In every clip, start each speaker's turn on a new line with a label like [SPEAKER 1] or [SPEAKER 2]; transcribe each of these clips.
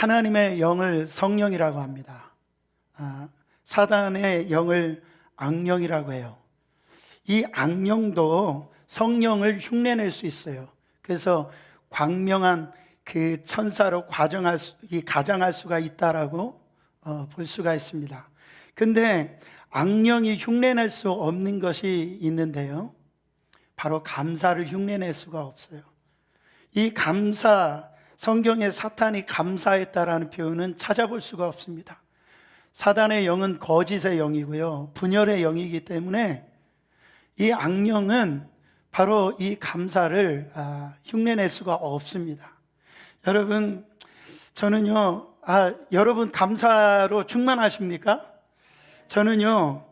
[SPEAKER 1] 하나님의 영을 성령이라고 합니다. 사단의 영을 악령이라고 해요. 이 악령도 성령을 흉내낼 수 있어요. 그래서 광명한 그 천사로 가장할 수가 있다라고 볼 수가 있습니다. 근데 악령이 흉내낼 수 없는 것이 있는데요, 바로 감사를 흉내낼 수가 없어요. 이 감사, 성경에 사탄이 감사했다라는 표현은 찾아볼 수가 없습니다. 사단의 영은 거짓의 영이고요, 분열의 영이기 때문에 이 악령은 바로 이 감사를 흉내낼 수가 없습니다. 여러분, 저는요, 여러분 감사로 충만하십니까? 저는요,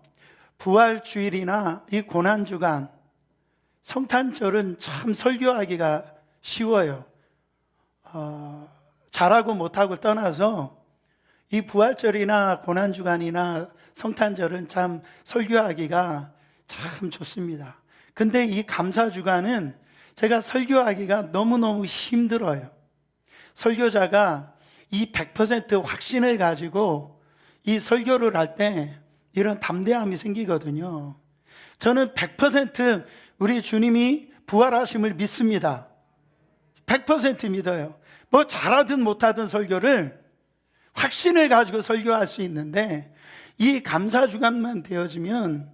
[SPEAKER 1] 부활주일이나 이 고난주간, 성탄절은 참 설교하기가 쉬워요. 잘하고 못하고 떠나서 이 부활절이나 고난주간이나 성탄절은 참 설교하기가 참 좋습니다. 근데 이 감사주간은 제가 설교하기가 너무너무 힘들어요. 설교자가 이 100% 확신을 가지고 이 설교를 할 때 이런 담대함이 생기거든요. 저는 100% 우리 주님이 부활하심을 믿습니다. 100% 믿어요. 뭐 잘하든 못하든 설교를 확신을 가지고 설교할 수 있는데, 이 감사주간만 되어지면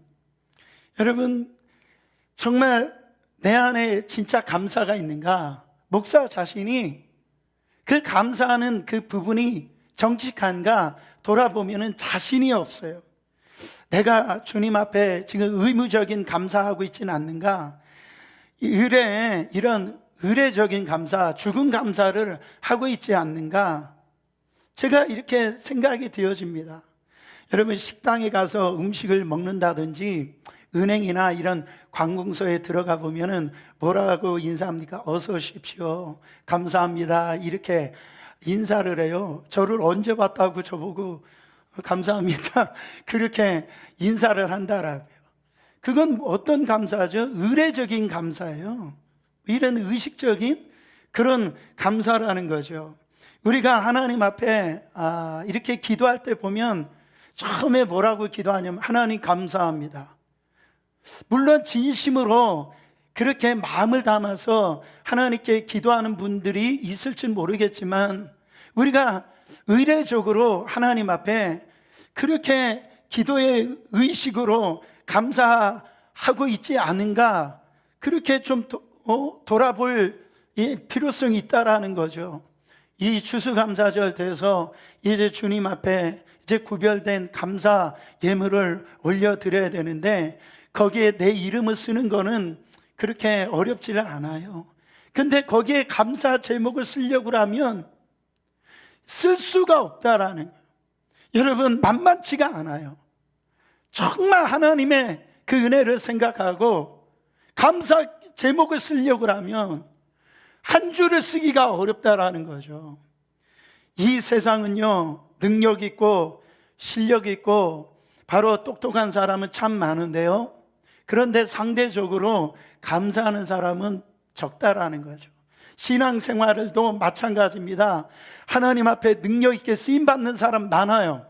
[SPEAKER 1] 여러분, 정말 내 안에 진짜 감사가 있는가? 목사 자신이 그 감사하는 그 부분이 정직한가 돌아보면 자신이 없어요. 내가 주님 앞에 지금 의무적인 감사하고 있지는 않는가? 이런 의례적인 감사, 죽은 감사를 하고 있지 않는가? 제가 이렇게 생각이 되어집니다. 여러분, 식당에 가서 음식을 먹는다든지 은행이나 이런 관공서에 들어가 보면은 뭐라고 인사합니까? 어서 오십시오, 감사합니다, 이렇게 인사를 해요. 저를 언제 봤다고 저보고 감사합니다 그렇게 인사를 한다라고요. 그건 어떤 감사죠? 의례적인 감사예요. 이런 의식적인 그런 감사라는 거죠. 우리가 하나님 앞에 이렇게 기도할 때 보면 처음에 뭐라고 기도하냐면, 하나님 감사합니다. 물론 진심으로 그렇게 마음을 담아서 하나님께 기도하는 분들이 있을지 모르겠지만, 우리가 의례적으로 하나님 앞에 그렇게 기도의 의식으로 감사하고 있지 않은가, 그렇게 좀 돌아볼 필요성이 있다라는 거죠. 이 추수감사절 돼서 이제 주님 앞에 이제 구별된 감사 예물을 올려드려야 되는데, 거기에 내 이름을 쓰는 거는 그렇게 어렵지는 않아요. 근데 거기에 감사 제목을 쓰려고 하면 쓸 수가 없다라는 거예요. 여러분, 만만치가 않아요. 정말 하나님의 그 은혜를 생각하고 감사 제목을 쓰려고 하면 한 줄을 쓰기가 어렵다라는 거죠. 이 세상은요, 능력 있고 실력 있고 바로 똑똑한 사람은 참 많은데요, 그런데 상대적으로 감사하는 사람은 적다라는 거죠. 신앙생활도 마찬가지입니다. 하나님 앞에 능력 있게 쓰임받는 사람 많아요.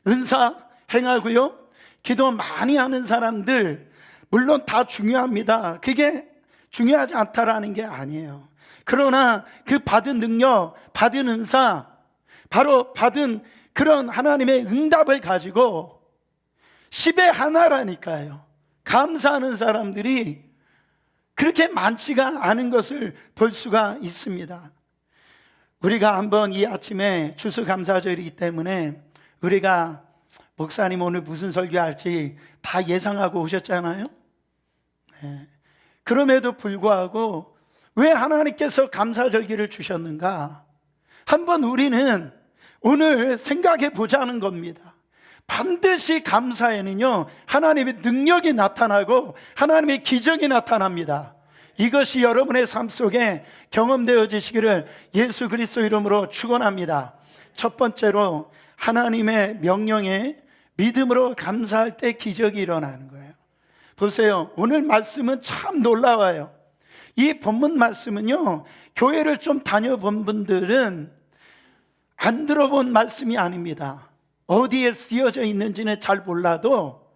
[SPEAKER 1] 은사 행하고요, 기도 많이 하는 사람들 물론 다 중요합니다. 그게 중요하지 않다라는 게 아니에요. 그러나 그 받은 능력, 받은 은사, 바로 받은 그런 하나님의 응답을 가지고 10의 하나라니까요. 감사하는 사람들이 그렇게 많지가 않은 것을 볼 수가 있습니다. 우리가 한번 이 아침에 추수감사절이기 때문에 우리가 목사님 오늘 무슨 설교할지 다 예상하고 오셨잖아요. 네. 그럼에도 불구하고 왜 하나님께서 감사절기를 주셨는가? 한번 우리는 오늘 생각해 보자는 겁니다. 반드시 감사에는요, 하나님의 능력이 나타나고 하나님의 기적이 나타납니다. 이것이 여러분의 삶 속에 경험되어지시기를 예수 그리스도 이름으로 축원합니다. 첫 번째로 하나님의 명령에 믿음으로 감사할 때 기적이 일어나는 거예요. 보세요, 오늘 말씀은 참 놀라워요. 이 본문 말씀은요, 교회를 좀 다녀본 분들은 안 들어본 말씀이 아닙니다. 어디에 쓰여져 있는지는 잘 몰라도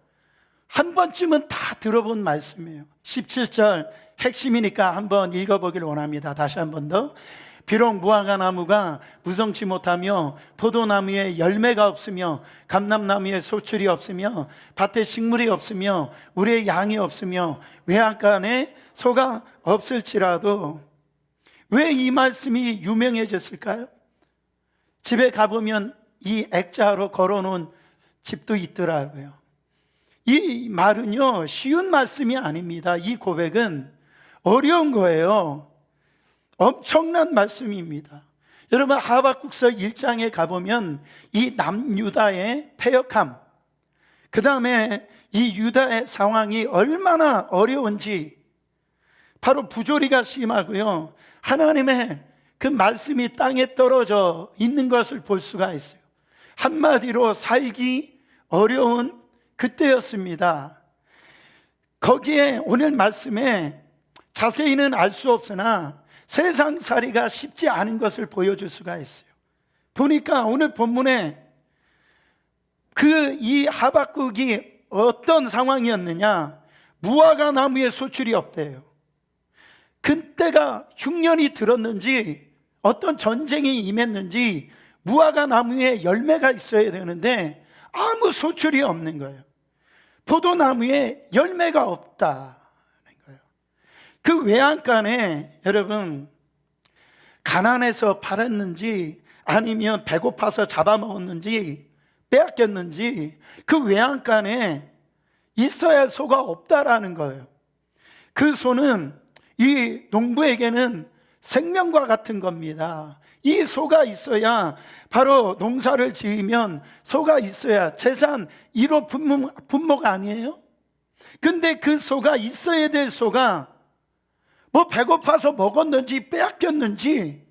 [SPEAKER 1] 한 번쯤은 다 들어본 말씀이에요. 17절 핵심이니까 한번 읽어보길 원합니다. 다시 한 번 더. 비록 무화과 나무가 무성치 못하며 포도나무에 열매가 없으며 감람나무에 소출이 없으며 밭에 식물이 없으며 우리의 양이 없으며 외양간에 소가 없을지라도, 왜 이 말씀이 유명해졌을까요? 집에 가보면 이 액자로 걸어놓은 집도 있더라고요. 이 말은요, 쉬운 말씀이 아닙니다. 이 고백은 어려운 거예요. 엄청난 말씀입니다. 여러분, 하박국서 1장에 가보면 이 남유다의 패역함, 그 다음에 이 유다의 상황이 얼마나 어려운지, 바로 부조리가 심하고요, 하나님의 그 말씀이 땅에 떨어져 있는 것을 볼 수가 있어요. 한마디로 살기 어려운 그때였습니다. 거기에 오늘 말씀에 자세히는 알 수 없으나 세상살이가 쉽지 않은 것을 보여줄 수가 있어요. 보니까 오늘 본문에 이 하박국이 어떤 상황이었느냐, 무화과 나무에 소출이 없대요. 그때가 흉년이 들었는지 어떤 전쟁이 임했는지 무화과 나무에 열매가 있어야 되는데 아무 소출이 없는 거예요. 포도나무에 열매가 없다. 그 외양간에 여러분, 가난해서 팔았는지 아니면 배고파서 잡아먹었는지 빼앗겼는지 그 외양간에 있어야 소가 없다라는 거예요. 그 소는 이 농부에게는 생명과 같은 겁니다. 이 소가 있어야, 바로 농사를 지으면 소가 있어야 재산 1호 분목 아니에요? 근데 그 소가 있어야 될 소가 뭐 배고파서 먹었는지 빼앗겼는지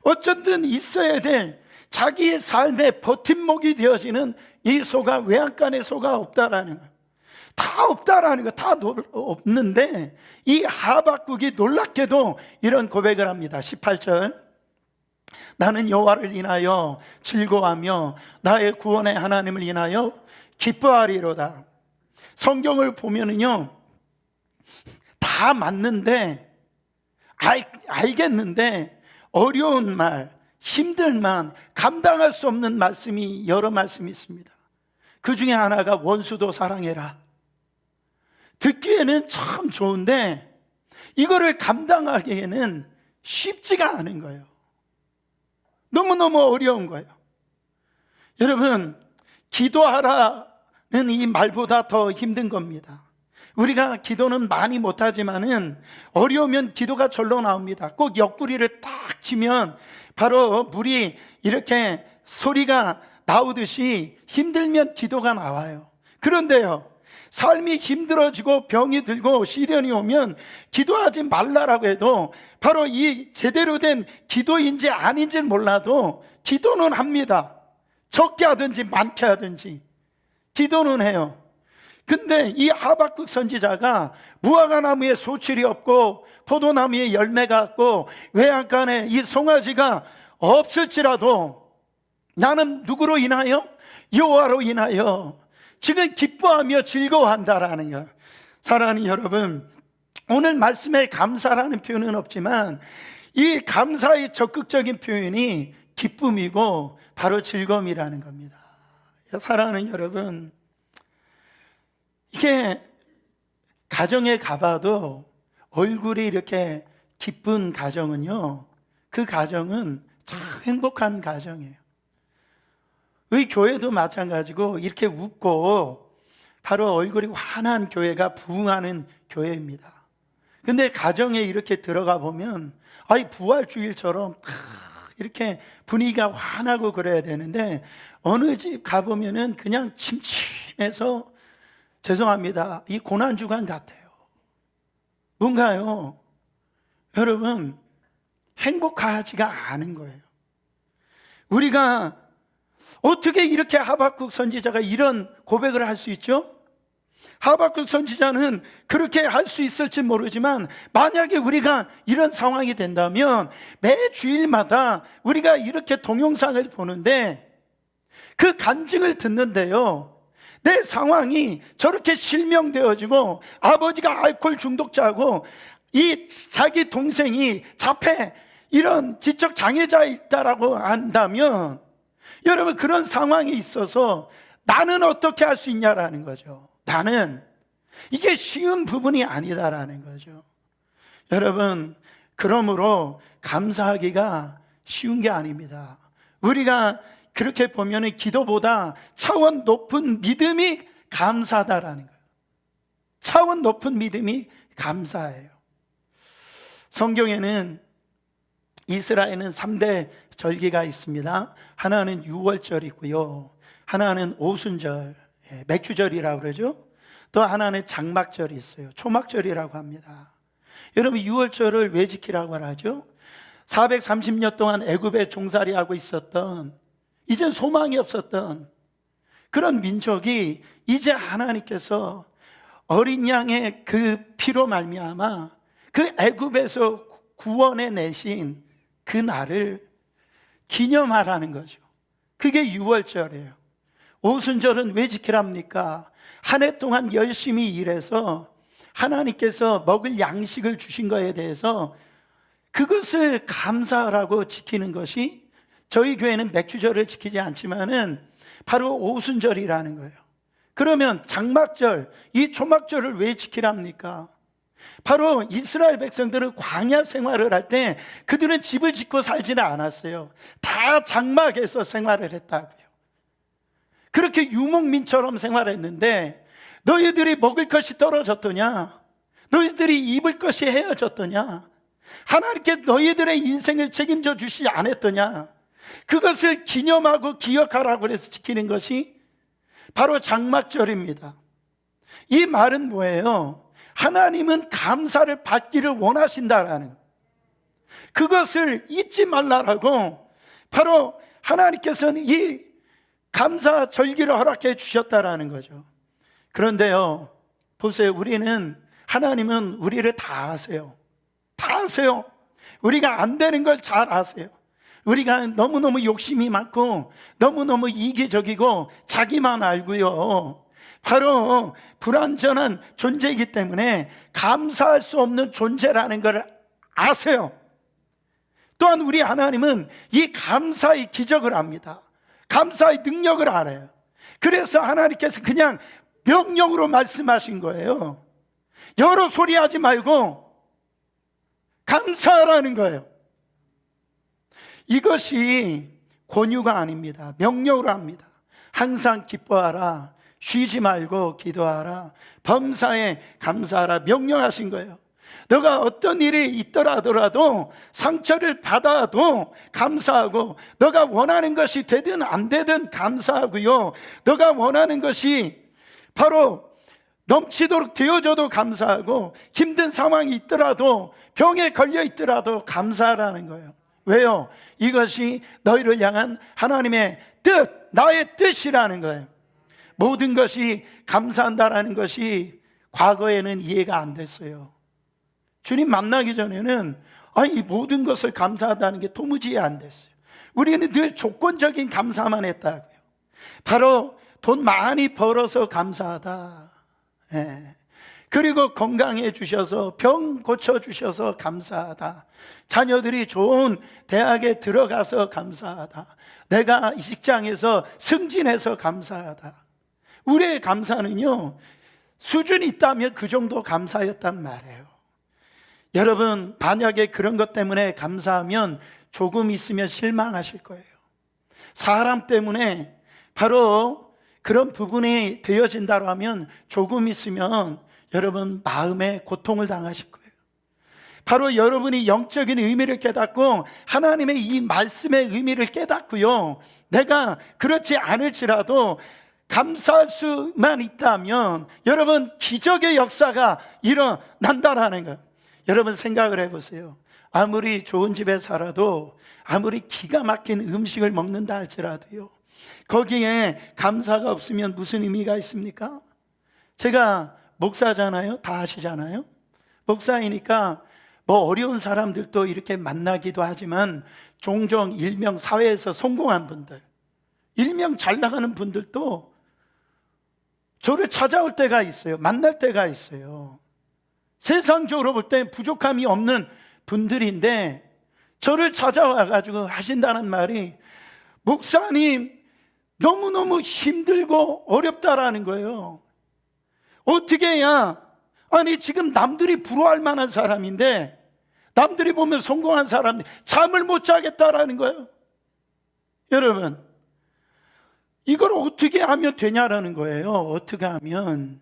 [SPEAKER 1] 어쨌든 있어야 될 자기의 삶의 버팀목이 되어지는 이 소가, 외양간에 소가 없다라는 거예요. 다 없다라는 거, 다 없는데 이 하박국이 놀랍게도 이런 고백을 합니다. 18절, 나는 여호와를 인하여 즐거워하며 나의 구원의 하나님을 인하여 기뻐하리로다. 성경을 보면은요, 다 맞는데, 알겠는데 어려운 말, 힘들만 감당할 수 없는 말씀이 여러 말씀이 있습니다. 그 중에 하나가 원수도 사랑해라. 듣기에는 참 좋은데 이거를 감당하기에는 쉽지가 않은 거예요. 너무너무 어려운 거예요. 여러분, 기도하라는 이 말보다 더 힘든 겁니다. 우리가 기도는 많이 못하지만은 어려우면 기도가 절로 나옵니다. 꼭 옆구리를 딱 치면 바로 물이 이렇게 소리가 나오듯이 힘들면 기도가 나와요. 그런데요, 삶이 힘들어지고 병이 들고 시련이 오면 기도하지 말라라고 해도 바로 이 제대로 된 기도인지 아닌지는 몰라도 기도는 합니다. 적게 하든지 많게 하든지 기도는 해요. 근데 이 하박국 선지자가 무화과 나무에 소출이 없고 포도나무에 열매가 없고 외양간에 이 송아지가 없을지라도 나는 누구로 인하여? 여호와로 인하여 지금 기뻐하며 즐거워한다라는 거. 사랑하는 여러분, 오늘 말씀에 감사라는 표현은 없지만 이 감사의 적극적인 표현이 기쁨이고 바로 즐거움이라는 겁니다. 사랑하는 여러분, 이게 가정에 가봐도 얼굴이 이렇게 기쁜 가정은요, 그 가정은 참 행복한 가정이에요. 우리 교회도 마찬가지고 이렇게 웃고 바로 얼굴이 환한 교회가 부흥하는 교회입니다. 근데 가정에 이렇게 들어가 보면 부활주일처럼 이렇게 분위기가 환하고 그래야 되는데 어느 집 가보면은 그냥 침침해서, 죄송합니다, 이 고난주간 같아요. 뭔가요? 여러분, 행복하지가 않은 거예요. 우리가 어떻게 이렇게 하박국 선지자가 이런 고백을 할 수 있죠? 하박국 선지자는 그렇게 할 수 있을지 모르지만 만약에 우리가 이런 상황이 된다면 매 주일마다 우리가 이렇게 동영상을 보는데 그 간증을 듣는데요, 내 상황이 저렇게 실명되어지고 아버지가 알코올 중독자고 이 자기 동생이 자폐 이런 지적 장애자 있다라고 한다면 여러분, 그런 상황에 있어서 나는 어떻게 할 수 있냐라는 거죠. 나는 이게 쉬운 부분이 아니다라는 거죠. 여러분, 그러므로 감사하기가 쉬운 게 아닙니다. 우리가 그렇게 보면 기도보다 차원 높은 믿음이 감사다라는 거예요. 차원 높은 믿음이 감사예요. 성경에는 이스라엘은 3대 절기가 있습니다. 하나는 유월절이고요, 하나는 오순절, 맥주절이라고 그러죠. 또 하나는 장막절이 있어요. 초막절이라고 합니다. 여러분, 유월절을 왜 지키라고 하죠? 430년 동안 애굽에 종살이하고 있었던, 이젠 소망이 없었던 그런 민족이 이제 하나님께서 어린 양의 그 피로 말미암아 그 애굽에서 구원해 내신 그 날을 기념하라는 거죠. 그게 유월절이에요. 오순절은 왜 지키랍니까? 한 해 동안 열심히 일해서 하나님께서 먹을 양식을 주신 것에 대해서 그것을 감사하라고 지키는 것이, 저희 교회는 맥주절을 지키지 않지만은 바로 오순절이라는 거예요. 그러면 장막절, 이 초막절을 왜 지키랍니까? 바로 이스라엘 백성들은 광야 생활을 할 때 그들은 집을 짓고 살지는 않았어요. 다 장막에서 생활을 했다고요. 그렇게 유목민처럼 생활했는데 너희들이 먹을 것이 떨어졌더냐? 너희들이 입을 것이 헤어졌더냐? 하나님께 너희들의 인생을 책임져 주시지 않았더냐? 그것을 기념하고 기억하라고 해서 지키는 것이 바로 장막절입니다. 이 말은 뭐예요? 하나님은 감사를 받기를 원하신다라는, 그것을 잊지 말라라고 바로 하나님께서는 이 감사 절기를 허락해 주셨다라는 거죠. 그런데요, 보세요. 하나님은 우리를 다 아세요. 다 아세요. 우리가 안 되는 걸 잘 아세요. 우리가 너무너무 욕심이 많고 너무너무 이기적이고 자기만 알고요, 바로 불완전한 존재이기 때문에 감사할 수 없는 존재라는 걸 아세요. 또한 우리 하나님은 이 감사의 기적을 압니다. 감사의 능력을 알아요. 그래서 하나님께서 그냥 명령으로 말씀하신 거예요. 여러 소리 하지 말고 감사하라는 거예요. 이것이 권유가 아닙니다. 명령으로 합니다. 항상 기뻐하라, 쉬지 말고 기도하라, 범사에 감사하라 명령하신 거예요. 너가 어떤 일이 있더라도 상처를 받아도 감사하고, 너가 원하는 것이 되든 안 되든 감사하고요, 너가 원하는 것이 바로 넘치도록 되어져도 감사하고, 힘든 상황이 있더라도 병에 걸려 있더라도 감사하라는 거예요. 왜요? 이것이 너희를 향한 하나님의 뜻, 나의 뜻이라는 거예요. 모든 것이 감사한다라는 것이 과거에는 이해가 안 됐어요. 주님 만나기 전에는 이 모든 것을 감사하다는 게 도무지 이해 안 됐어요. 우리는 늘 조건적인 감사만 했다고요. 바로 돈 많이 벌어서 감사하다, 그리고 건강해 주셔서, 병 고쳐 주셔서 감사하다, 자녀들이 좋은 대학에 들어가서 감사하다, 내가 이 직장에서 승진해서 감사하다. 우리의 감사는요, 수준이 있다면 그 정도 감사였단 말이에요. 여러분, 만약에 그런 것 때문에 감사하면 조금 있으면 실망하실 거예요. 사람 때문에 바로 그런 부분이 되어진다고 하면 조금 있으면 여러분 마음에 고통을 당하실 거예요. 바로 여러분이 영적인 의미를 깨닫고 하나님의 이 말씀의 의미를 깨닫고요, 내가 그렇지 않을지라도 감사할 수만 있다면 여러분 기적의 역사가 일어난다라는 거예요. 여러분 생각을 해보세요. 아무리 좋은 집에 살아도, 아무리 기가 막힌 음식을 먹는다 할지라도요, 거기에 감사가 없으면 무슨 의미가 있습니까? 제가 목사잖아요. 다 아시잖아요. 목사이니까 뭐 어려운 사람들도 이렇게 만나기도 하지만 종종 일명 사회에서 성공한 분들, 일명 잘 나가는 분들도 저를 찾아올 때가 있어요. 만날 때가 있어요. 세상적으로 볼 때 부족함이 없는 분들인데 저를 찾아와 가지고 하신다는 말이, 목사님 너무너무 힘들고 어렵다라는 거예요. 어떻게 해야, 아니 지금 남들이 부러워할 만한 사람인데, 남들이 보면 성공한 사람인데 잠을 못 자겠다라는 거예요. 여러분, 이걸 어떻게 하면 되냐라는 거예요. 어떻게 하면.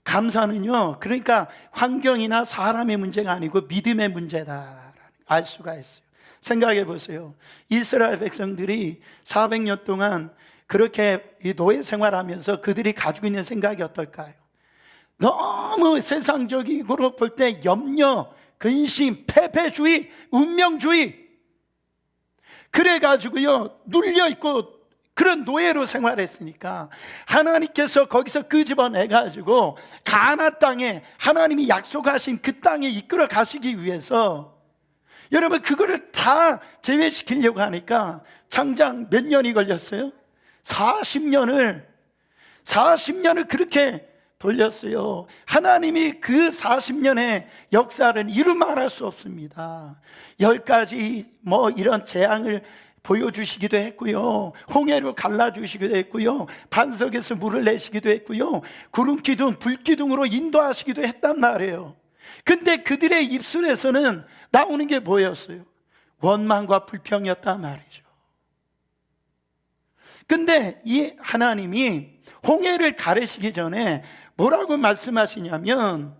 [SPEAKER 1] 감사는요, 그러니까 환경이나 사람의 문제가 아니고 믿음의 문제다라는 알 수가 있어요. 생각해 보세요. 이스라엘 백성들이 400년 동안 그렇게 노예 생활하면서 그들이 가지고 있는 생각이 어떨까요? 너무 세상적으로 볼 때 염려, 근심, 패배주의, 운명주의, 그래가지고요 눌려있고 그런 노예로 생활했으니까 하나님께서 거기서 끄집어내가지고 가나안 땅에, 하나님이 약속하신 그 땅에 이끌어 가시기 위해서, 여러분 그거를 다 제외시키려고 하니까 장장 몇 년이 걸렸어요? 40년을 그렇게 돌렸어요. 하나님이 그 40년의 역사를 이루 말할 수 없습니다. 10가지 이런 재앙을 보여주시기도 했고요, 홍해로 갈라주시기도 했고요, 반석에서 물을 내시기도 했고요, 구름기둥, 불기둥으로 인도하시기도 했단 말이에요. 근데 그들의 입술에서는 나오는 게 뭐였어요? 원망과 불평이었단 말이죠. 근데 이 하나님이 홍해를 가르시기 전에 뭐라고 말씀하시냐면,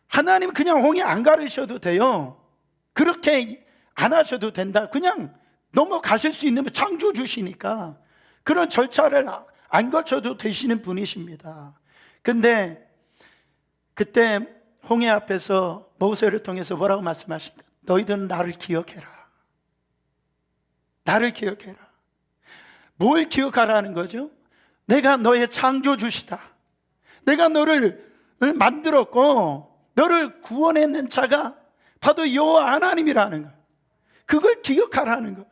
[SPEAKER 1] 하나님은 그냥 홍해 안 가르셔도 돼요. 그렇게 안 하셔도 된다. 그냥 넘어가실 수 있는 창조주시니까 그런 절차를 안 거쳐도 되시는 분이십니다. 근데 그때 홍해 앞에서 모세를 통해서 뭐라고 말씀하십니까? 너희들은 나를 기억해라. 나를 기억해라. 뭘 기억하라는 거죠? 내가 너의 창조주시다. 내가 너를 만들었고 너를 구원했는 자가 바로 여호와 하나님이라는 거, 그걸 기억하라는 거,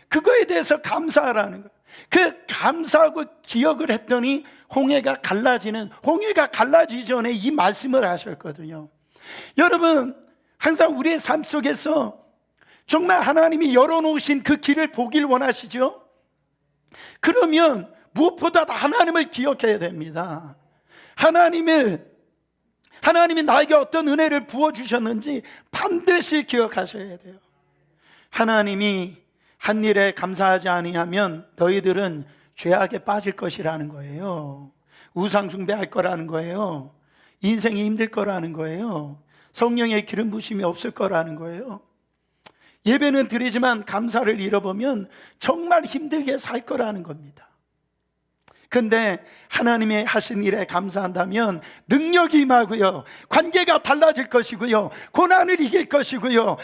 [SPEAKER 1] 그거에 대해서 감사하라는 거. 그 감사하고 기억을 했더니 홍해가 갈라지기 전에 이 말씀을 하셨거든요. 여러분, 항상 우리의 삶 속에서 정말 하나님이 열어놓으신 그 길을 보길 원하시죠? 그러면 무엇보다 하나님을 기억해야 됩니다. 하나님이 나에게 어떤 은혜를 부어주셨는지 반드시 기억하셔야 돼요. 하나님이 한 일에 감사하지 아니하면 너희들은 죄악에 빠질 것이라는 거예요. 우상 숭배할 거라는 거예요. 인생이 힘들 거라는 거예요. 성령의 기름 부심이 없을 거라는 거예요. 예배는 드리지만 감사를 잃어보면 정말 힘들게 살 거라는 겁니다. 근데 하나님의 하신 일에 감사한다면 능력이 임하고요, 관계가 달라질 것이고요, 고난을 이길 것이고요,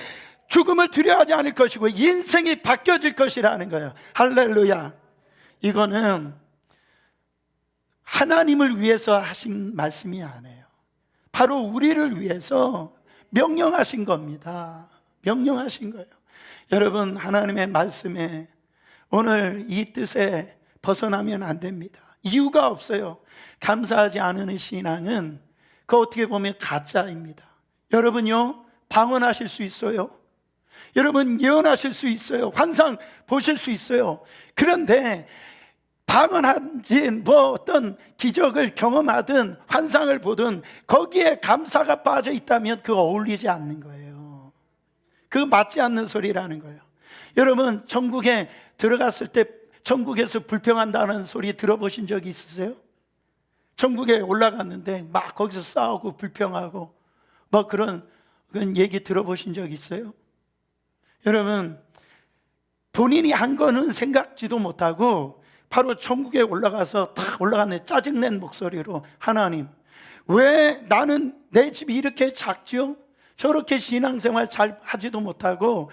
[SPEAKER 1] 죽음을 두려워하지 않을 것이고 인생이 바뀌어질 것이라는 거예요. 할렐루야. 이거는 하나님을 위해서 하신 말씀이 아니에요. 바로 우리를 위해서 명령하신 겁니다. 명령하신 거예요. 여러분, 하나님의 말씀에 오늘 이 뜻에 벗어나면 안 됩니다. 이유가 없어요. 감사하지 않은 신앙은 그 어떻게 보면 가짜입니다. 여러분요, 방언하실 수 있어요. 여러분 예언하실 수 있어요. 환상 보실 수 있어요. 그런데 방언하든 어떤 기적을 경험하든 환상을 보든 거기에 감사가 빠져 있다면 그거 어울리지 않는 거예요. 그거 맞지 않는 소리라는 거예요. 여러분, 천국에 들어갔을 때 천국에서 불평한다는 소리 들어보신 적이 있으세요? 천국에 올라갔는데 막 거기서 싸우고 불평하고 그런 얘기 들어보신 적 있어요? 여러분, 본인이 한 거는 생각지도 못하고 바로 천국에 올라가서 딱 올라갔네, 짜증낸 목소리로, 하나님, 왜 나는 내 집이 이렇게 작죠? 저렇게 신앙생활 잘 하지도 못하고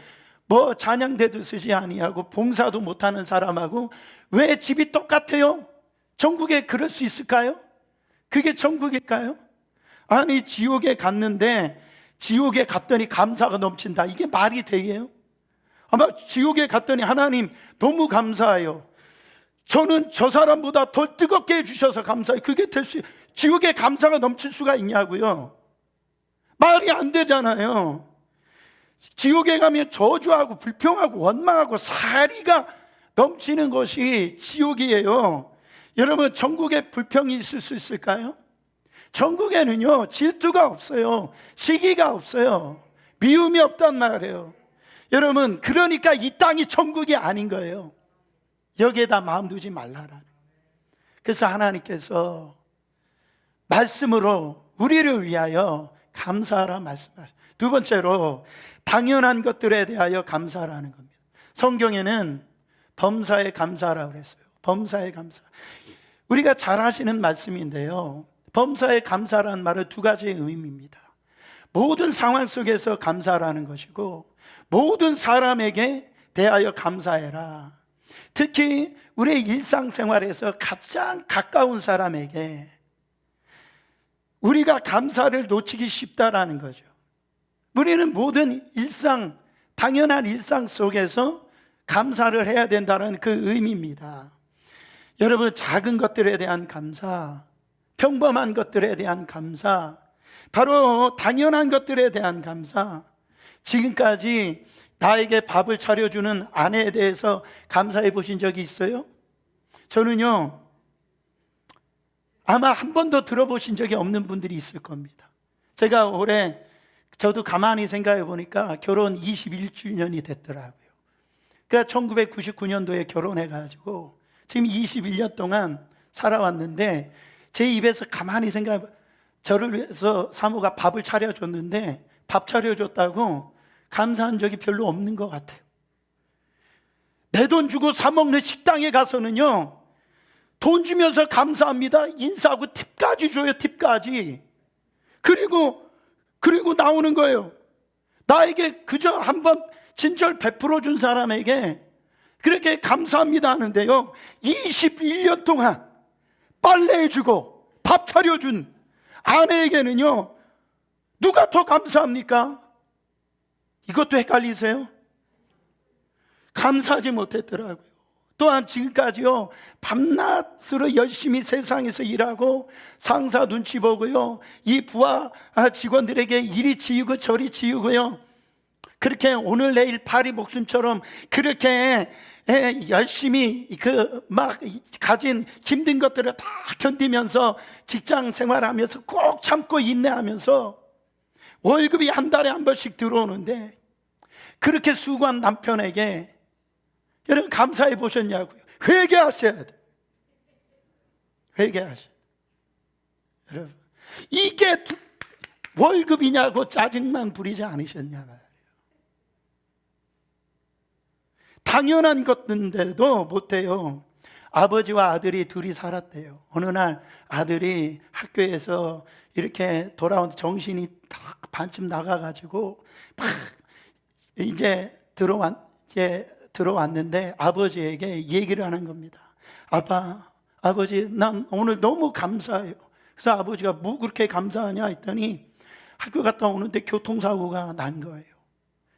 [SPEAKER 1] 찬양대도 쓰지 아니하고 봉사도 못하는 사람하고 왜 집이 똑같아요? 천국에 그럴 수 있을까요? 그게 천국일까요? 아니, 지옥에 갔는데 지옥에 갔더니 감사가 넘친다. 이게 말이 되게요? 아마 지옥에 갔더니 하나님 너무 감사해요. 저는 저 사람보다 더 뜨겁게 해주셔서 감사해요. 그게 될 수, 지옥에 감사가 넘칠 수가 있냐고요? 말이 안 되잖아요. 지옥에 가면 저주하고 불평하고 원망하고 사리가 넘치는 것이 지옥이에요. 여러분, 천국에 불평이 있을 수 있을까요? 천국에는요, 질투가 없어요. 시기가 없어요. 미움이 없단 말이에요. 여러분, 그러니까 이 땅이 천국이 아닌 거예요. 여기에다 마음 두지 말라라는. 그래서 하나님께서 말씀으로 우리를 위하여 감사하라 말씀하셨어요. 두 번째로 당연한 것들에 대하여 감사하라는 겁니다. 성경에는 범사에 감사하라고 그랬어요. 범사에 감사. 우리가 잘 아시는 말씀인데요, 범사에 감사라는 말은 두 가지의 의미입니다. 모든 상황 속에서 감사하라는 것이고, 모든 사람에게 대하여 감사해라. 특히 우리의 일상생활에서 가장 가까운 사람에게 우리가 감사를 놓치기 쉽다라는 거죠. 우리는 모든 일상, 당연한 일상 속에서 감사를 해야 된다는 그 의미입니다. 여러분, 작은 것들에 대한 감사, 평범한 것들에 대한 감사, 바로 당연한 것들에 대한 감사. 지금까지 나에게 밥을 차려주는 아내에 대해서 감사해 보신 적이 있어요? 저는요, 아마 한 번도 들어보신 적이 없는 분들이 있을 겁니다. 제가 올해, 저도 가만히 생각해 보니까 결혼 21주년이 됐더라고요. 그러니까 1999년도에 결혼해가지고 지금 21년 동안 살아왔는데, 제 입에서 가만히 생각해, 저를 위해서 사모가 밥을 차려줬는데 밥 차려줬다고 감사한 적이 별로 없는 것 같아요. 내 돈 주고 사 먹는 식당에 가서는요, 돈 주면서 감사합니다, 인사하고 팁까지 줘요. 팁까지. 그리고 나오는 거예요. 나에게 그저 한번 친절 베풀어 준 사람에게 그렇게 감사합니다 하는데요, 21년 동안 빨래해주고 밥 차려준 아내에게는요, 누가 더 감사합니까? 이것도 헷갈리세요? 감사하지 못했더라고요. 또한 지금까지요, 밤낮으로 열심히 세상에서 일하고 상사 눈치 보고요, 이 부하 직원들에게 이리 지우고 저리 지우고요, 그렇게 오늘 내일 파리 목숨처럼 그렇게 열심히 막 가진 힘든 것들을 다 견디면서 직장 생활하면서 꼭 참고 인내하면서 월급이 한 달에 한 번씩 들어오는데, 그렇게 수고한 남편에게 여러분 감사해 보셨냐고요? 회개하셔야 돼. 회개하셔야 돼. 여러분, 이게 월급이냐고 짜증만 부리지 않으셨냐 말이에요. 당연한 것인데도 못해요. 아버지와 아들이 둘이 살았대요. 어느 날 아들이 학교에서 이렇게 돌아온 정신이 다 반쯤 나가가지고 막 이제 들어왔는데 아버지에게 얘기를 하는 겁니다. 아버지, 난 오늘 너무 감사해요. 그래서 아버지가 뭐 그렇게 감사하냐 했더니 학교 갔다 오는데 교통사고가 난 거예요.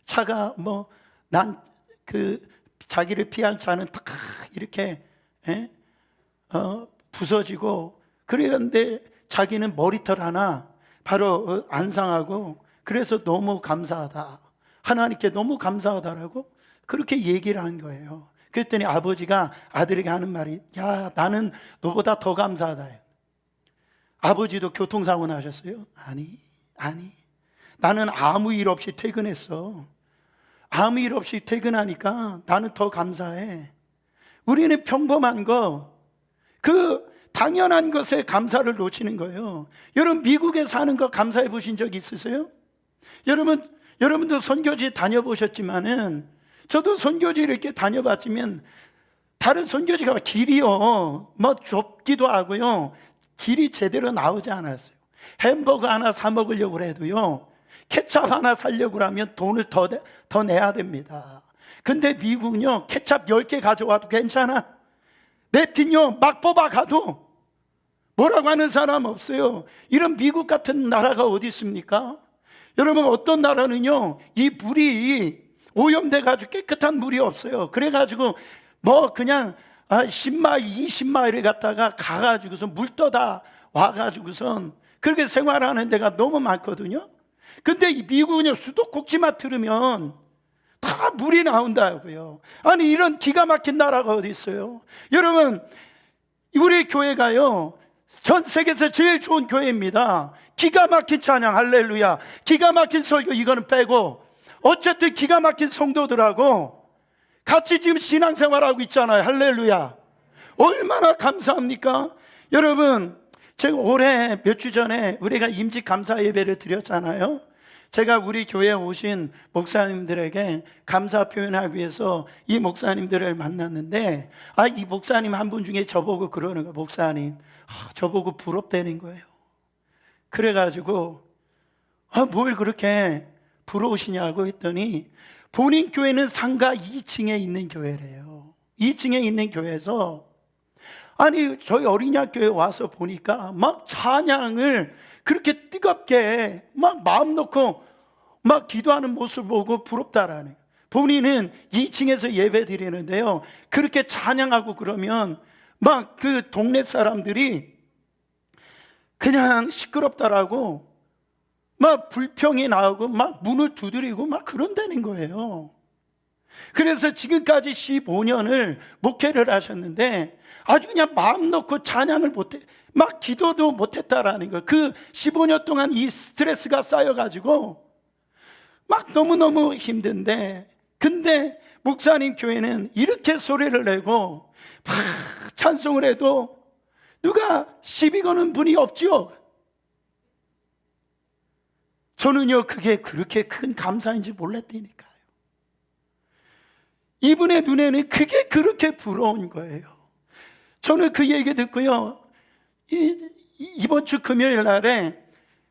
[SPEAKER 1] 차가 자기를 피할 차는 딱 이렇게 부서지고, 그런데 자기는 머리털 하나 바로 안 상하고, 그래서 너무 감사하다, 하나님께 너무 감사하다라고 그렇게 얘기를 한 거예요. 그랬더니 아버지가 아들에게 하는 말이, 야, 나는 너보다 더 감사하다. 아버지도 교통사고 나셨어요? 아니. 나는 아무 일 없이 퇴근했어. 아무 일 없이 퇴근하니까 나는 더 감사해. 우리는 평범한 거, 당연한 것에 감사를 놓치는 거예요. 여러분, 미국에 사는 거 감사해 보신 적 있으세요? 여러분도 선교지 다녀보셨지만은, 저도 선교지 이렇게 다녀봤지만 다른 선교지가 길이요, 좁기도 하고요, 길이 제대로 나오지 않았어요. 햄버거 하나 사 먹으려고 해도요, 케찹 하나 사려고 하면 돈을 더 내야 됩니다. 근데 미국은요, 케찹 10개 가져와도 괜찮아. 냅킨요 막 뽑아가도 뭐라고 하는 사람 없어요. 이런 미국 같은 나라가 어디 있습니까? 여러분, 어떤 나라는요 이 물이 오염돼 가지고 깨끗한 물이 없어요. 그래가지고 뭐 그냥 10마일 20마일을 갔다가 가가지고서 물 떠다 와가지고선 그렇게 생활하는 데가 너무 많거든요. 근데 이 미국은요 수도꼭지만 틀으면 다 물이 나온다고요. 아니, 이런 기가 막힌 나라가 어디 있어요? 여러분, 우리 교회가요 전 세계에서 제일 좋은 교회입니다. 기가 막힌 찬양, 할렐루야. 기가 막힌 설교, 이거는 빼고 어쨌든 기가 막힌 성도들하고 같이 지금 신앙생활하고 있잖아요. 할렐루야. 얼마나 감사합니까? 여러분, 제가 올해 몇 주 전에 우리가 임직 감사 예배를 드렸잖아요. 제가 우리 교회에 오신 목사님들에게 감사 표현하기 위해서 이 목사님들을 만났는데, 이 목사님 한 분 중에 저보고 그러는 거예요. 목사님, 저보고 부럽다는 거예요. 그래가지고 뭘 그렇게 부러우시냐고 했더니, 본인 교회는 상가 2층에 있는 교회래요. 2층에 있는 교회에서 아니 저희 어린이학교에 와서 보니까 막 찬양을 그렇게 뜨겁게 막 마음 놓고 막 기도하는 모습을 보고 부럽다라네. 본인은 2층에서 예배 드리는데요, 그렇게 찬양하고 그러면 막 그 동네 사람들이 그냥 시끄럽다라고 막 불평이 나오고 막 문을 두드리고 막 그런다는 거예요. 그래서 지금까지 15년을 목회를 하셨는데 아주 그냥 마음 놓고 찬양을 못해, 막 기도도 못했다라는 거예요. 그 15년 동안 이 스트레스가 쌓여가지고 막 너무너무 힘든데, 근데 목사님 교회는 이렇게 소리를 내고 막 찬송을 해도 누가 시비 거는 분이 없죠. 저는요 그게 그렇게 큰 감사인지 몰랐다니까요. 이분의 눈에는 그게 그렇게 부러운 거예요. 저는 그 얘기 듣고요, 이번 주 금요일 날에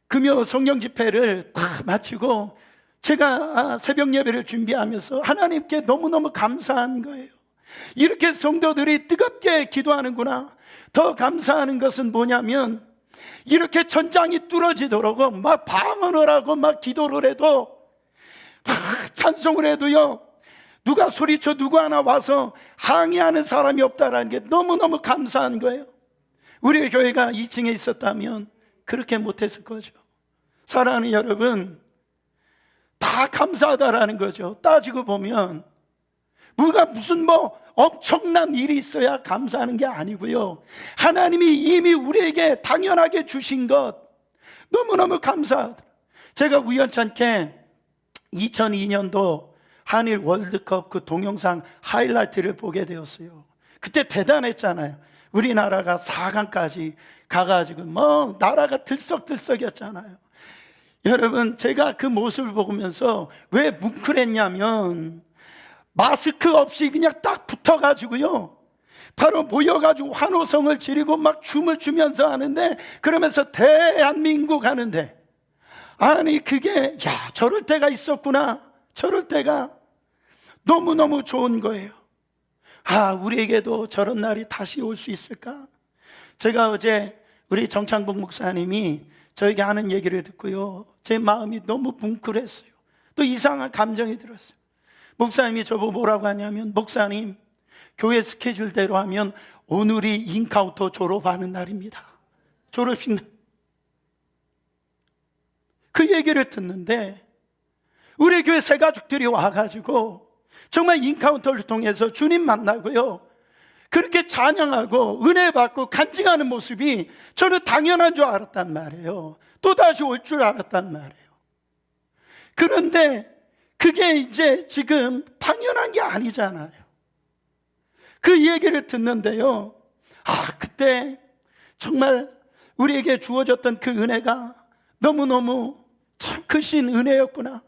[SPEAKER 1] 금요 성령 집회를 다 마치고 제가 새벽 예배를 준비하면서 하나님께 너무너무 감사한 거예요. 이렇게 성도들이 뜨겁게 기도하는구나. 더 감사하는 것은 뭐냐면, 이렇게 전장이 뚫어지도록 막 방언을 하고 막 기도를 해도, 막 찬송을 해도요, 누가 소리쳐 누구 하나 와서 항의하는 사람이 없다라는 게 너무너무 감사한 거예요. 우리 교회가 2층에 있었다면 그렇게 못했을 거죠. 사랑하는 여러분, 다 감사하다라는 거죠. 따지고 보면 무슨 엄청난 일이 있어야 감사하는 게 아니고요, 하나님이 이미 우리에게 당연하게 주신 것 너무너무 감사하다. 제가 우연찮게 2002년도 한일 월드컵 그 동영상 하이라이트를 보게 되었어요. 그때 대단했잖아요. 우리나라가 4강까지 가가지고 나라가 들썩들썩이었잖아요. 여러분, 제가 그 모습을 보면서 왜 뭉클했냐면, 마스크 없이 그냥 딱 붙어가지고요, 바로 모여가지고 환호성을 지르고 막 춤을 추면서 하는데, 그러면서 대한민국 하는데, 아니 그게 저럴 때가 있었구나. 저럴 때가 너무너무 좋은 거예요. 우리에게도 저런 날이 다시 올 수 있을까? 제가 어제 우리 정창복 목사님이 저에게 하는 얘기를 듣고요, 제 마음이 너무 뭉클했어요. 또 이상한 감정이 들었어요. 목사님이 저보고 뭐라고 하냐면, 목사님, 교회 스케줄대로 하면 오늘이 인카운터 졸업하는 날입니다. 졸업식 날. 그 얘기를 듣는데 우리 교회 새 가족들이 와가지고 정말 인카운터를 통해서 주님 만나고요, 그렇게 찬양하고 은혜 받고 간증하는 모습이 저는 당연한 줄 알았단 말이에요. 또다시 올 줄 알았단 말이에요. 그런데 그게 이제 지금 당연한 게 아니잖아요. 그 얘기를 듣는데요, 그때 정말 우리에게 주어졌던 그 은혜가 너무너무 참 크신 은혜였구나.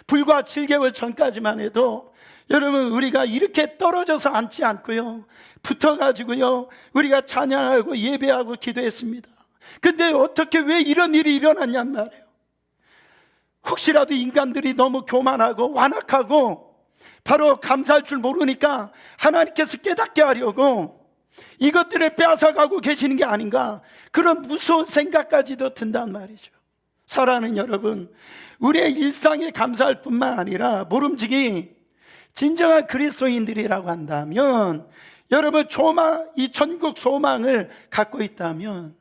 [SPEAKER 1] 불과 7개월 전까지만 해도 여러분, 우리가 이렇게 떨어져서 앉지 않고요, 붙어가지고요, 우리가 찬양하고 예배하고 기도했습니다. 근데 어떻게 왜 이런 일이 일어났냔 말이에요. 혹시라도 인간들이 너무 교만하고 완악하고 바로 감사할 줄 모르니까 하나님께서 깨닫게 하려고 이것들을 빼앗아가고 계시는 게 아닌가, 그런 무서운 생각까지도 든단 말이죠. 사랑하는 여러분, 우리의 일상에 감사할 뿐만 아니라 모름지기 진정한 그리스도인들이라고 한다면, 여러분 이 천국 소망을 갖고 있다면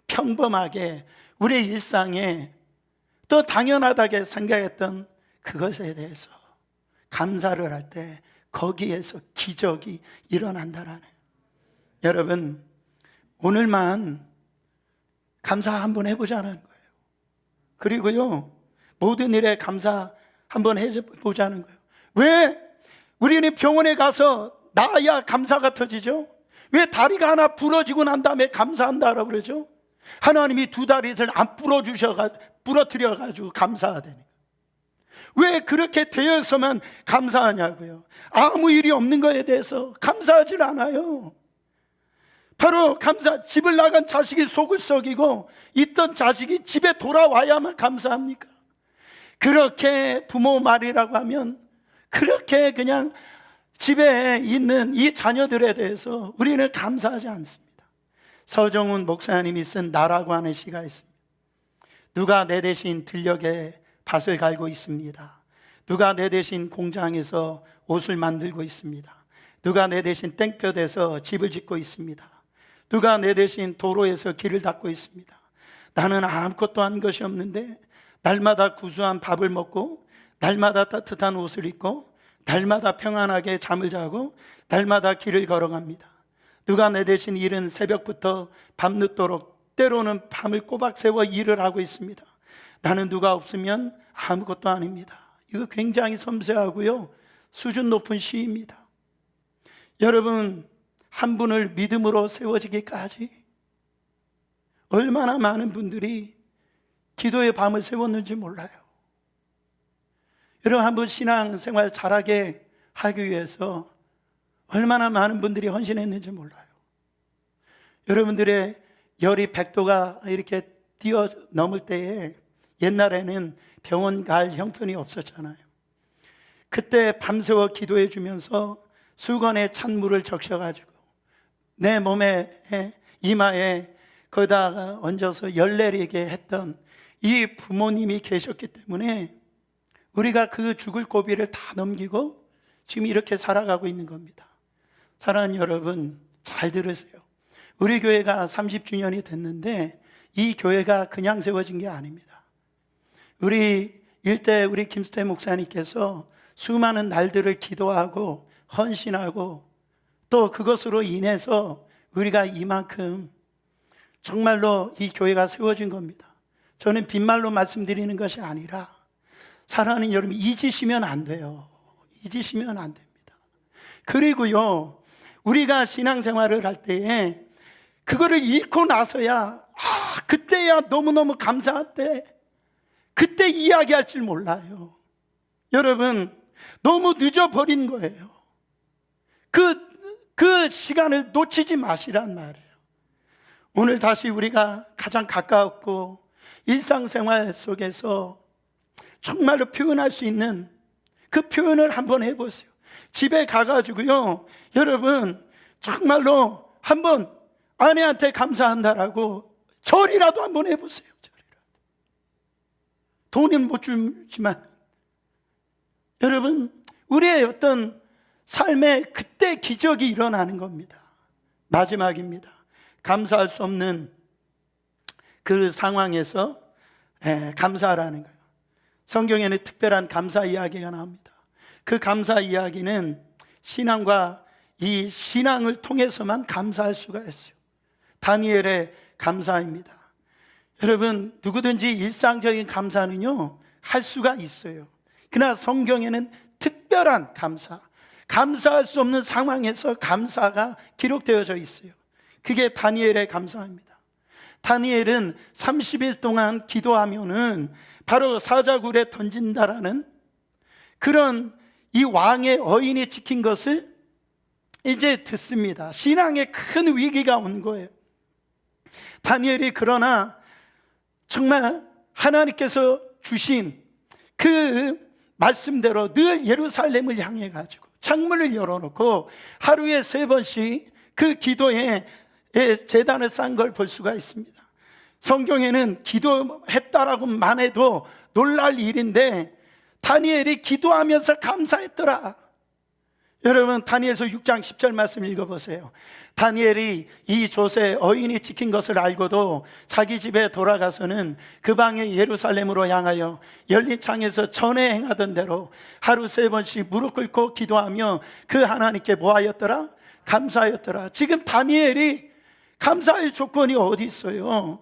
[SPEAKER 1] 평범하게 우리의 일상에 또 당연하다게 생각했던 그것에 대해서 감사를 할 때 거기에서 기적이 일어난다라는, 여러분 오늘만 감사 한번 해보자는 거예요. 그리고요, 모든 일에 감사 한번 해보자는 거예요. 왜 우리는 병원에 가서 나야 감사가 터지죠? 왜 다리가 하나 부러지고 난 다음에 감사한다라고 그러죠? 하나님이 두 다리를 안 부러뜨려가지고 감사하다니. 왜 그렇게 되어서만 감사하냐고요? 아무 일이 없는 거에 대해서 감사하질 않아요. 바로 집을 나간 자식이 속을 썩이고 있던 자식이 집에 돌아와야만 감사합니까? 그렇게 부모 말이라고 하면 그렇게 그냥 집에 있는 이 자녀들에 대해서 우리는 감사하지 않습니다. 서정훈 목사님이 쓴 나라고 하는 시가 있습니다. 누가 내 대신 들녘에 밭을 갈고 있습니다. 누가 내 대신 공장에서 옷을 만들고 있습니다. 누가 내 대신 땡볕에서 집을 짓고 있습니다. 누가 내 대신 도로에서 길을 닦고 있습니다. 나는 아무것도 한 것이 없는데 날마다 구수한 밥을 먹고 날마다 따뜻한 옷을 입고 날마다 평안하게 잠을 자고 날마다 길을 걸어갑니다. 누가 내 대신 이른 새벽부터 밤늦도록 때로는 밤을 꼬박 세워 일을 하고 있습니다. 나는 누가 없으면 아무것도 아닙니다. 이거 굉장히 섬세하고요, 수준 높은 시입니다. 여러분, 한 분을 믿음으로 세워지기까지 얼마나 많은 분들이 기도의 밤을 세웠는지 몰라요. 여러분, 한 분 신앙생활 잘하게 하기 위해서 얼마나 많은 분들이 헌신했는지 몰라요. 여러분들의 열이 100도가 이렇게 뛰어넘을 때에 옛날에는 병원 갈 형편이 없었잖아요. 그때 밤새워 기도해 주면서 수건에 찬물을 적셔가지고 내 몸에, 이마에 거기다가 얹어서 열 내리게 했던 이 부모님이 계셨기 때문에 우리가 그 죽을 고비를 다 넘기고 지금 이렇게 살아가고 있는 겁니다. 사랑하는 여러분, 잘 들으세요. 우리 교회가 30주년이 됐는데 이 교회가 그냥 세워진 게 아닙니다. 우리 일대 우리 김수태 목사님께서 수많은 날들을 기도하고 헌신하고 또 그것으로 인해서 우리가 이만큼 정말로 이 교회가 세워진 겁니다. 저는 빈말로 말씀드리는 것이 아니라, 사랑하는 여러분, 잊으시면 안 돼요. 잊으시면 안 됩니다. 그리고요, 우리가 신앙생활을 할 때에 그거를 잃고 나서야 그때야 너무너무 감사할 때 그때 이야기할 줄 몰라요. 여러분, 너무 늦어버린 거예요. 그 시간을 놓치지 마시란 말이에요. 오늘 다시 우리가 가장 가까웠고 일상생활 속에서 정말로 표현할 수 있는 그 표현을 한번 해보세요. 집에 가가지고요, 여러분 정말로 한번 아내한테 감사한다라고 절이라도 한번 해보세요. 절이라도. 돈은 못 주지만 여러분, 우리의 어떤 삶에 그때 기적이 일어나는 겁니다. 마지막입니다. 감사할 수 없는 그 상황에서 감사하라는 거예요. 성경에는 특별한 감사 이야기가 나옵니다. 그 감사 이야기는 신앙과 이 신앙을 통해서만 감사할 수가 있어요. 다니엘의 감사입니다. 여러분, 누구든지 일상적인 감사는요 할 수가 있어요. 그러나 성경에는 특별한 감사할 수 없는 상황에서 감사가 기록되어져 있어요. 그게 다니엘의 감사입니다. 다니엘은 30일 동안 기도하면은 바로 사자굴에 던진다라는 그런 이 왕의 어인이 지킨 것을 이제 듣습니다. 신앙에 큰 위기가 온 거예요. 다니엘이 그러나 정말 하나님께서 주신 그 말씀대로 늘 예루살렘을 향해 가지고 창문을 열어놓고 하루에 3번씩 그 기도에 제단을 쌓은 걸 볼 수가 있습니다. 성경에는 기도했다라고만 해도 놀랄 일인데 다니엘이 기도하면서 감사했더라. 여러분 다니엘서 6장 10절 말씀 읽어보세요. 다니엘이 이 조세 어인이 지킨 것을 알고도 자기 집에 돌아가서는 그 방에 예루살렘으로 향하여 열린 창에서 전에 행하던 대로 하루 3번씩 무릎 꿇고 기도하며 그 하나님께 뭐 하였더라? 감사하였더라. 지금 다니엘이 감사의 조건이 어디 있어요?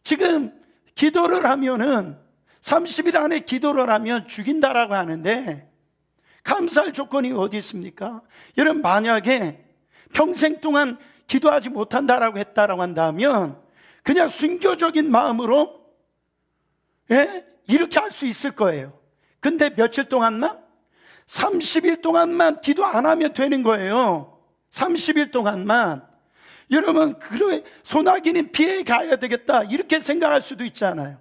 [SPEAKER 1] 지금 기도를 하면은 30일 안에 기도를 하면 죽인다라고 하는데 감사할 조건이 어디 있습니까? 여러분 만약에 평생 동안 기도하지 못한다라고 했다라고 한다면 그냥 순교적인 마음으로 이렇게 할 수 있을 거예요. 근데 며칠 동안만? 30일 동안만 기도 안 하면 되는 거예요. 30일 동안만. 여러분 그래 소나기는 피해 가야 되겠다 이렇게 생각할 수도 있잖아요.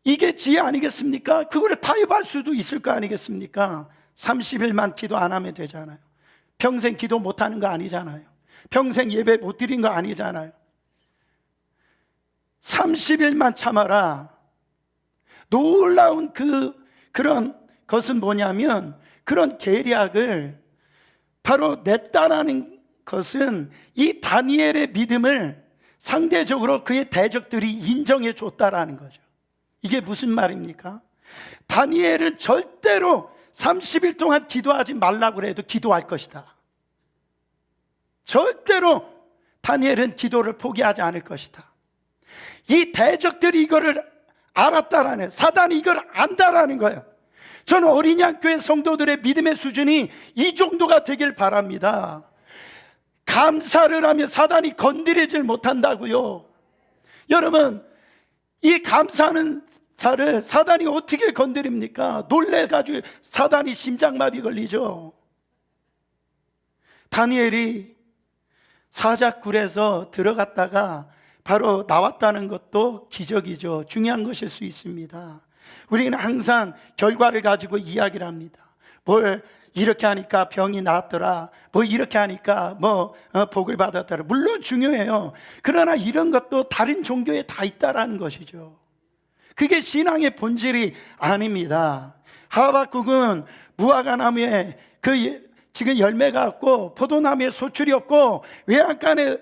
[SPEAKER 1] 이게 지혜 아니겠습니까? 그거를 타협할 수도 있을 거 아니겠습니까? 30일만 기도 안 하면 되잖아요. 평생 기도 못 하는 거 아니잖아요. 평생 예배 못 드린 거 아니잖아요. 30일만 참아라. 놀라운 그런 것은 뭐냐면 그런 계략을 바로 냈다라는 것은 이 다니엘의 믿음을 상대적으로 그의 대적들이 인정해 줬다라는 거죠. 이게 무슨 말입니까? 다니엘은 절대로 30일 동안 기도하지 말라고 해도 기도할 것이다. 절대로 다니엘은 기도를 포기하지 않을 것이다. 이 대적들이 이거를 알았다라는, 사단이 이걸 안다라는 거예요. 저는 어린 양교회 성도들의 믿음의 수준이 이 정도가 되길 바랍니다. 감사를 하면 사단이 건드리질 못한다고요. 여러분 이 감사하는 자를 사단이 어떻게 건드립니까? 놀래가지고 사단이 심장마비 걸리죠. 다니엘이 사자굴에서 들어갔다가 바로 나왔다는 것도 기적이죠. 중요한 것일 수 있습니다. 우리는 항상 결과를 가지고 이야기를 합니다. 뭘 이렇게 하니까 병이 나았더라, 뭐 이렇게 하니까 복을 받았더라. 물론 중요해요. 그러나 이런 것도 다른 종교에 다 있다라는 것이죠. 그게 신앙의 본질이 아닙니다. 하박국은 무화과 나무에 지금 열매가 없고 포도나무에 소출이 없고 외양간에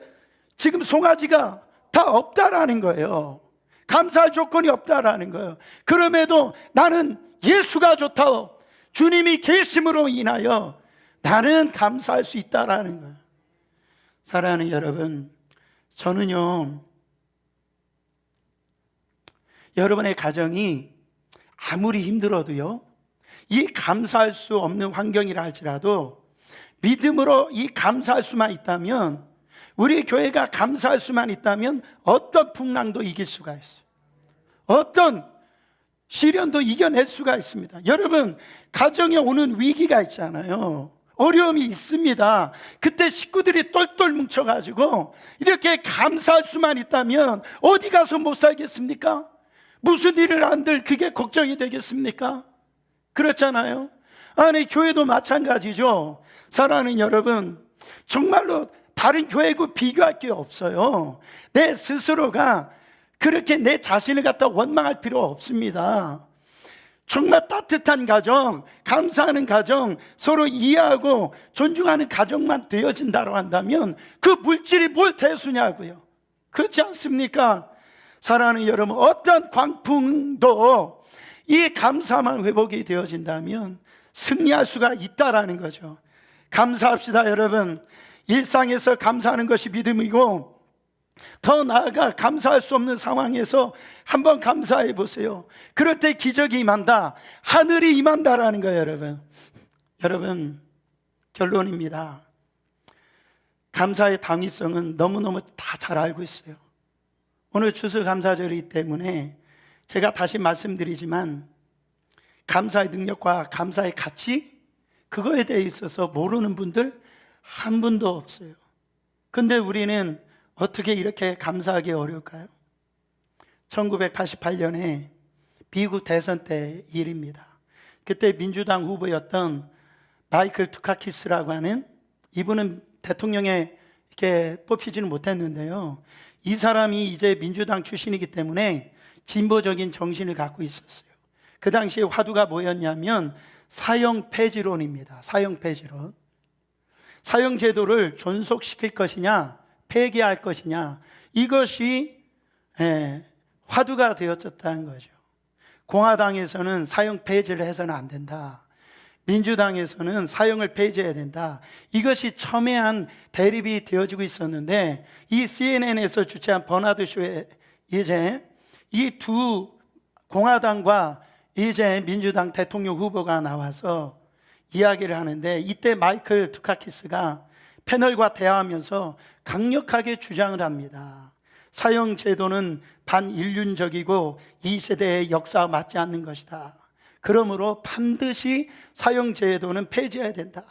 [SPEAKER 1] 지금 송아지가 다 없다라는 거예요. 감사할 조건이 없다라는 거예요. 그럼에도 나는 예수가 좋다고 주님이 계심으로 인하여 나는 감사할 수 있다라는 거예요. 사랑하는 여러분, 저는요 여러분의 가정이 아무리 힘들어도요 이 감사할 수 없는 환경이라 할지라도 믿음으로 이 감사할 수만 있다면, 우리 교회가 감사할 수만 있다면 어떤 풍랑도 이길 수가 있어요. 어떤 시련도 이겨낼 수가 있습니다. 여러분 가정에 오는 위기가 있잖아요. 어려움이 있습니다. 그때 식구들이 똘똘 뭉쳐가지고 이렇게 감사할 수만 있다면 어디 가서 못 살겠습니까? 무슨 일을 한들 그게 걱정이 되겠습니까? 그렇잖아요. 아니 교회도 마찬가지죠. 사랑하는 여러분, 정말로 다른 교회하고 비교할 게 없어요. 내 스스로가 그렇게 내 자신을 갖다 원망할 필요 없습니다. 정말 따뜻한 가정, 감사하는 가정, 서로 이해하고 존중하는 가정만 되어진다고 한다면 그 물질이 뭘 대수냐고요. 그렇지 않습니까? 사랑하는 여러분, 어떤 광풍도 이 감사만 회복이 되어진다면 승리할 수가 있다라는 거죠. 감사합시다. 여러분, 일상에서 감사하는 것이 믿음이고, 더 나아가 감사할 수 없는 상황에서 한번 감사해 보세요. 그럴 때 기적이 임한다, 하늘이 임한다라는 거예요. 여러분 결론입니다. 감사의 당위성은 너무너무 다 잘 알고 있어요. 오늘 추수감사절이기 때문에 제가 다시 말씀드리지만 감사의 능력과 감사의 가치, 그거에 대해 있어서 모르는 분들 한 분도 없어요. 근데 우리는 어떻게 이렇게 감사하기 어려울까요? 1988년에 미국 대선 때 일입니다. 그때 민주당 후보였던 마이클 투카키스라고 하는 이분은 대통령에 이렇게 뽑히지는 못했는데요. 이 사람이 이제 민주당 출신이기 때문에 진보적인 정신을 갖고 있었어요. 그 당시에 화두가 뭐였냐면 사형 폐지론입니다. 사형 폐지론. 사형 제도를 존속시킬 것이냐 폐기할 것이냐, 이것이 화두가 되었었다는 거죠. 공화당에서는 사형 폐지를 해서는 안 된다, 민주당에서는 사형을 폐지해야 된다, 이것이 첨예한 대립이 되어지고 있었는데, 이 CNN에서 주최한 버나드 쇼에 이제 이 두 공화당과 이제 민주당 대통령 후보가 나와서 이야기를 하는데, 이때 마이클 두카키스가 패널과 대화하면서 강력하게 주장을 합니다. 사형 제도는 반인륜적이고 이 세대의 역사와 맞지 않는 것이다. 그러므로 반드시 사형 제도는 폐지해야 된다.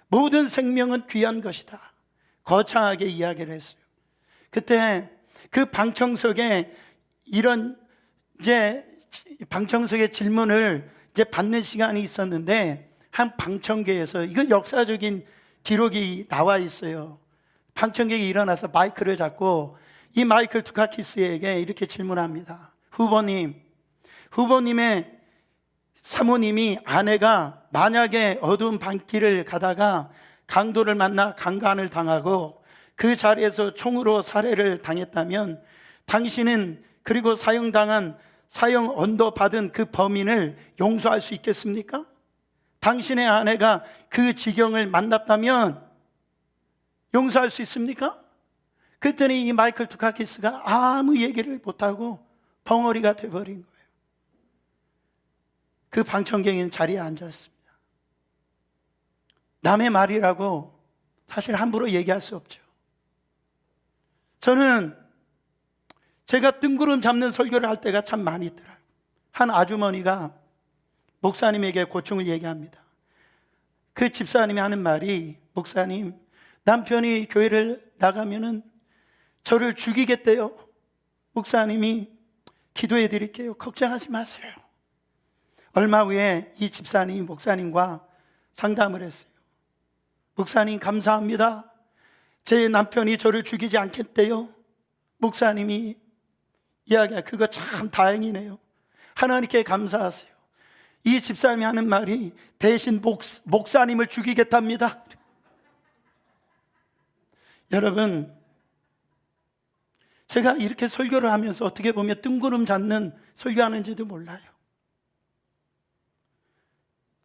[SPEAKER 1] 모든 생명은 귀한 것이다. 거창하게 이야기를 했어요. 그때 그 방청석에 이런 이제 방청석의 질문을 이제 받는 시간이 있었는데, 한 방청객에서, 이건 역사적인 기록이 나와 있어요. 방청객이 일어나서 마이크를 잡고 이 마이클 두카키스에게 이렇게 질문합니다. 후보님의 사모님이, 아내가 만약에 어두운 밤길을 가다가 강도를 만나 강간을 당하고 그 자리에서 총으로 살해를 당했다면 당신은 그리고 사형 언도 받은 그 범인을 용서할 수 있겠습니까? 당신의 아내가 그 지경을 만났다면 용서할 수 있습니까? 그랬더니 이 마이클 두카키스가 아무 얘기를 못하고 벙어리가 돼버린 거예요. 그 방청객은 자리에 앉았습니다. 남의 말이라고 사실 함부로 얘기할 수 없죠. 저는 제가 뜬구름 잡는 설교를 할 때가 참 많이 있더라고요. 한 아주머니가 목사님에게 고충을 얘기합니다. 그 집사님이 하는 말이, 목사님, 남편이 교회를 나가면은 저를 죽이겠대요. 목사님이 기도해 드릴게요. 걱정하지 마세요. 얼마 후에 이 집사님이 목사님과 상담을 했어요. 목사님, 감사합니다. 제 남편이 저를 죽이지 않겠대요. 목사님이 이야기해, 그거 참 다행이네요. 하나님께 감사하세요. 이 집사님이 하는 말이, 대신 목사님을 죽이겠답니다. 여러분, 제가 이렇게 설교를 하면서 어떻게 보면 뜬구름 잡는 설교하는지도 몰라요.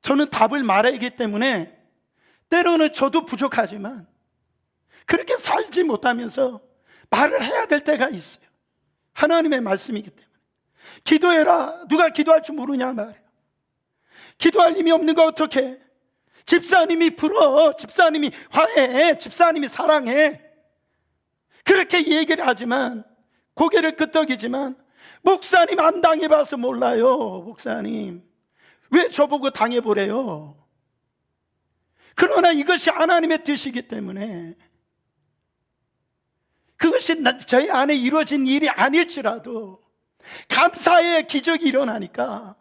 [SPEAKER 1] 저는 답을 말하기 때문에 때로는 저도 부족하지만 그렇게 살지 못하면서 말을 해야 될 때가 있어요. 하나님의 말씀이기 때문에. 기도해라. 누가 기도할 줄 모르냐 말이에요. 기도할 힘이 없는 거 어떡해? 집사님이 불어, 집사님이 화해해, 집사님이 사랑해, 그렇게 얘기를 하지만, 고개를 끄덕이지만, 목사님 안 당해봐서 몰라요. 목사님 왜 저보고 당해보래요? 그러나 이것이 하나님의 뜻이기 때문에, 그것이 저희 안에 이루어진 일이 아닐지라도 감사의 기적이 일어나니까,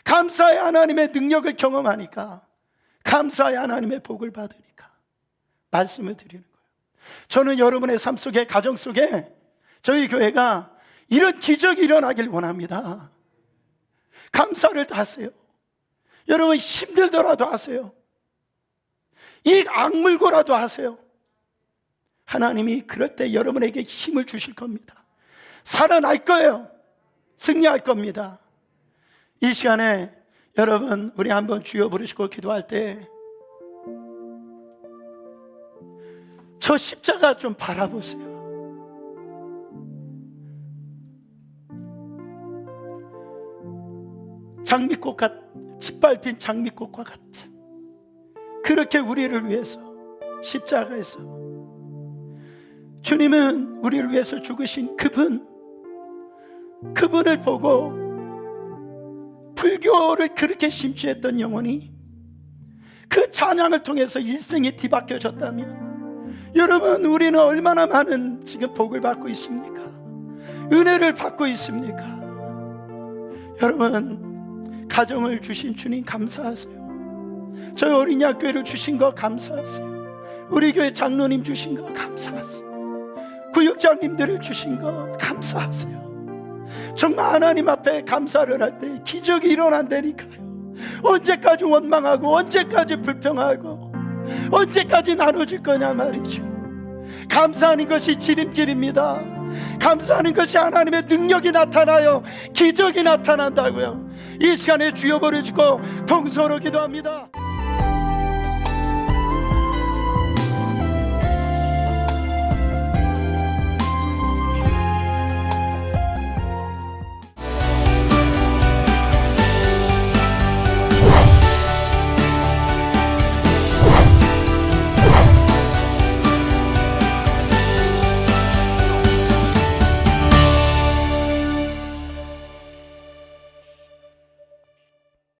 [SPEAKER 1] 감사의 하나님의 능력을 경험하니까, 감사의 하나님의 복을 받으니까 말씀을 드리는 거예요. 저는 여러분의 삶 속에, 가정 속에 저희 교회가 이런 기적이 일어나길 원합니다. 감사를 하세요. 여러분 힘들더라도 하세요. 이 악물고라도 하세요. 하나님이 그럴 때 여러분에게 힘을 주실 겁니다. 살아날 거예요. 승리할 겁니다. 이 시간에 여러분, 우리 한번 주여 부르시고 기도할 때 저 십자가 좀 바라보세요. 짓밟힌 장미꽃과 같은, 그렇게 우리를 위해서 십자가에서, 주님은 우리를 위해서 죽으신 그분을 보고 불교를 그렇게 심취했던 영혼이 그 찬양을 통해서 일생이 뒤바뀌어졌다면, 여러분, 우리는 얼마나 많은 지금 복을 받고 있습니까? 은혜를 받고 있습니까? 여러분, 가정을 주신 주님 감사하세요. 저희 어린이학교를 주신 거 감사하세요. 우리 교회 장로님 주신 거 감사하세요. 구역장님들을 주신 거 감사하세요. 정말 하나님 앞에 감사를 할 때 기적이 일어난다니까요. 언제까지 원망하고 언제까지 불평하고 언제까지 나눠줄 거냐 말이죠. 감사하는 것이 지름길입니다. 감사하는 것이 하나님의 능력이 나타나요, 기적이 나타난다고요. 이 시간에 주여 부르시고 통성으로 기도합니다.